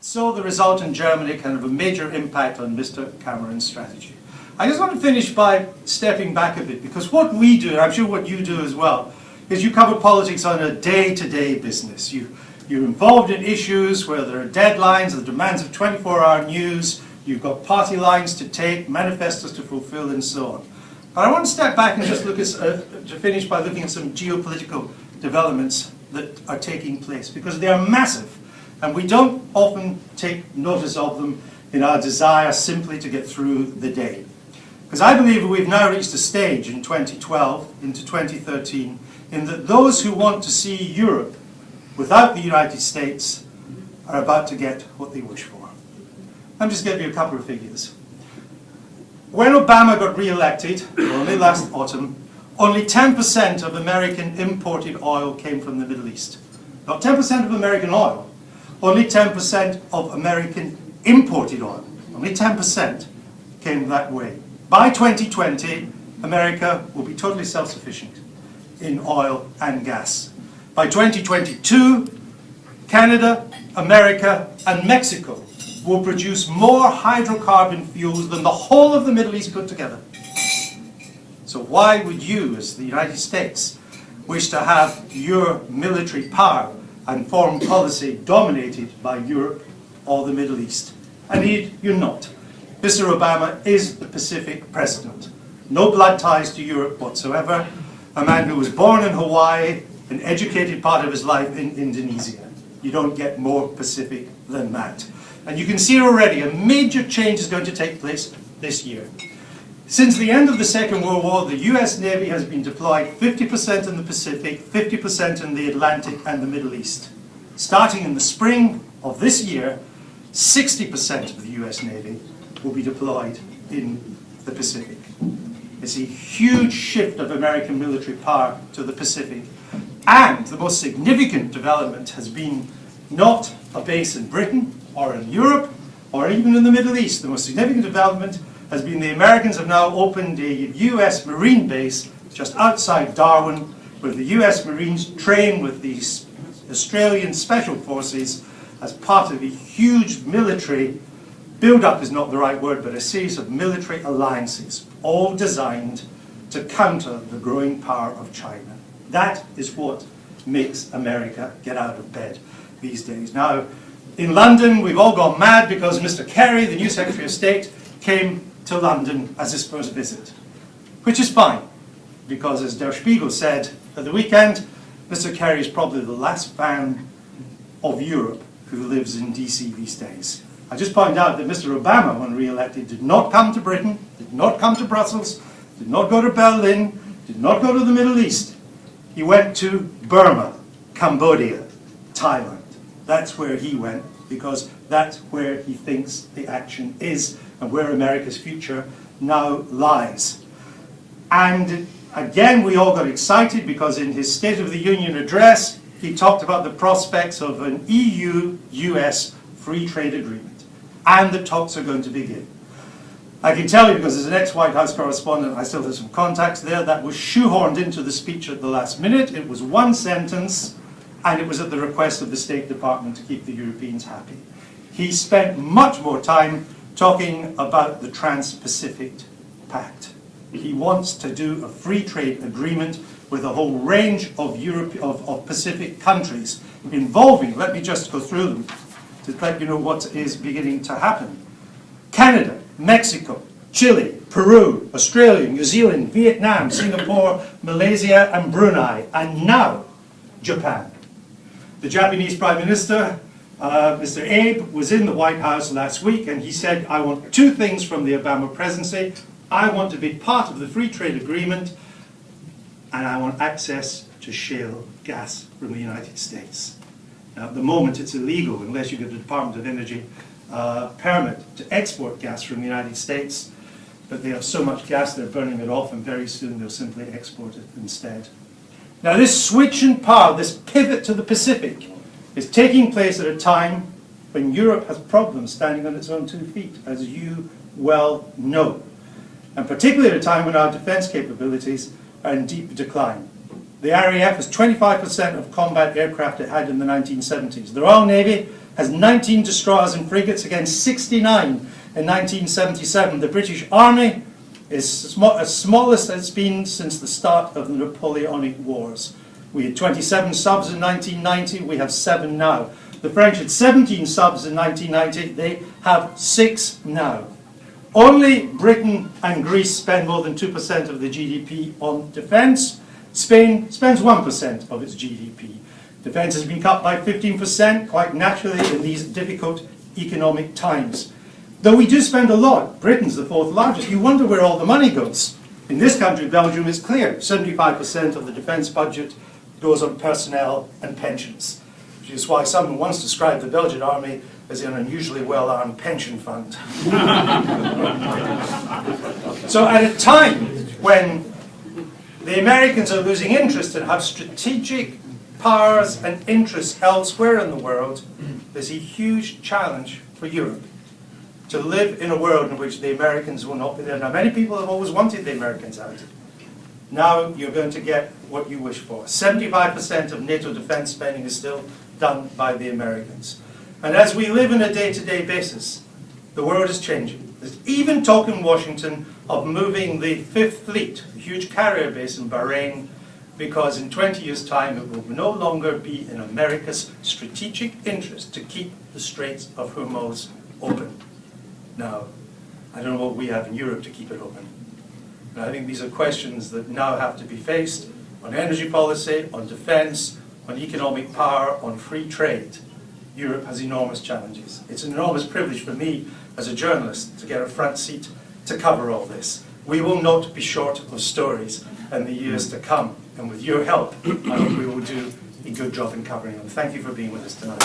saw the result in Germany kind of a major impact on Mr. Cameron's strategy. I just want to finish by stepping back a bit, because what we do, and I'm sure what you do as well, is you cover politics on a day-to-day business. You're involved in issues where there are deadlines, the demands of 24-hour news, you've got party lines to take, manifestos to fulfill, and so on. But I want to step back and just look at, to finish by looking at some geopolitical developments that are taking place, because they are massive, and we don't often take notice of them in our desire simply to get through the day. Because I believe we've now reached a stage in 2012 into 2013 in that those who want to see Europe without the United States are about to get what they wish for. I'm just giving you a couple of figures. When Obama got re-elected, only last autumn, only 10% of American imported oil came from the Middle East. Not 10% of American oil, only 10% of American imported oil. Only 10% came that way. By 2020, America will be totally self-sufficient in oil and gas. By 2022, Canada, America, and Mexico will produce more hydrocarbon fuels than the whole of the Middle East put together. So why would you, as the United States, wish to have your military power and foreign policy dominated by Europe or the Middle East? Indeed, you're not. Mr. Obama is the Pacific president. No blood ties to Europe whatsoever. A man who was born in Hawaii, an educated part of his life in Indonesia. You don't get more Pacific than that. And you can see already a major change is going to take place this year. Since the end of the Second World War, the US Navy has been deployed 50% in the Pacific, 50% in the Atlantic and the Middle East. Starting in the spring of this year, 60% of the US Navy will be deployed in the Pacific. It's a huge shift of American military power to the Pacific. And the most significant development has been not a base in Britain or in Europe or even in the Middle East. The most significant development has been the Americans have now opened a US Marine base just outside Darwin, where the US Marines train with the Australian Special Forces as part of a huge military build-up is not the right word, but a series of military alliances, all designed to counter the growing power of China. That is what makes America get out of bed these days. Now, in London, we've all gone mad because Mr. Kerry, the new Secretary of State, came to London as his first visit, which is fine, because as Der Spiegel said at the weekend, Mr. Kerry is probably the last fan of Europe who lives in DC these days. I just point out that Mr. Obama, when re-elected, did not come to Britain, did not come to Brussels, did not go to Berlin, did not go to the Middle East. He went to Burma, Cambodia, Thailand. That's where he went, because that's where he thinks the action is and where America's future now lies. And again, we all got excited because in his State of the Union address, he talked about the prospects of an EU-US free trade agreement. And the talks are going to begin. I can tell you, because as an ex-White House correspondent, I still have some contacts there, that was shoehorned into the speech at the last minute. It was one sentence, and it was at the request of the State Department to keep the Europeans happy. He spent much more time talking about the Trans-Pacific Pact. He wants to do a free trade agreement with a whole range of Pacific countries involving, let me just go through them, to let you know what is beginning to happen. Canada, Mexico, Chile, Peru, Australia, New Zealand, Vietnam, Singapore, Malaysia, and Brunei, and now Japan. The Japanese Prime Minister, Mr. Abe, was in the White House last week, and he said, I want two things from the Obama presidency. I want to be part of the free trade agreement, and I want access to shale gas from the United States. Now, at the moment, it's illegal unless you get a Department of Energy permit to export gas from the United States, but they have so much gas they're burning it off, and very soon they'll simply export it instead. Now, this switch in power, this pivot to the Pacific, is taking place at a time when Europe has problems standing on its own 2 feet, as you well know, and particularly at a time when our defense capabilities are in deep decline. The RAF has 25% of combat aircraft it had in the 1970s. The Royal Navy has 19 destroyers and frigates against 69 in 1977. The British Army is as small as it's been since the start of the Napoleonic Wars. We had 27 subs in 1990, we have 7 now. The French had 17 subs in 1990, they have 6 now. Only Britain and Greece spend more than 2% of the GDP on defence. Spain spends 1% of its GDP. Defence has been cut by 15%, quite naturally, in these difficult economic times. Though we do spend a lot, Britain's the 4th largest, you wonder where all the money goes. In this country, Belgium, it's clear. 75% of the defence budget goes on personnel and pensions, which is why someone once described the Belgian army as an unusually well-armed pension fund. So at a time when the Americans are losing interest and have strategic powers and interests elsewhere in the world, there's a huge challenge for Europe to live in a world in which the Americans will not be there. Now, many people have always wanted the Americans out. Now you're going to get what you wish for. 75% of NATO defense spending is still done by the Americans. And as we live on a day-to-day basis, the world is changing. There's even talk in Washington of moving the 5th Fleet, a huge carrier base in Bahrain, because in 20 years' time it will no longer be in America's strategic interest to keep the Straits of Hormuz open. Now, I don't know what we have in Europe to keep it open. And I think these are questions that now have to be faced on energy policy, on defence, on economic power, on free trade. Europe has enormous challenges. It's an enormous privilege for me as a journalist to get a front seat to cover all this. We will not be short of stories in the years to come. And with your help, I hope we will do a good job in covering them. Thank you for being with us tonight.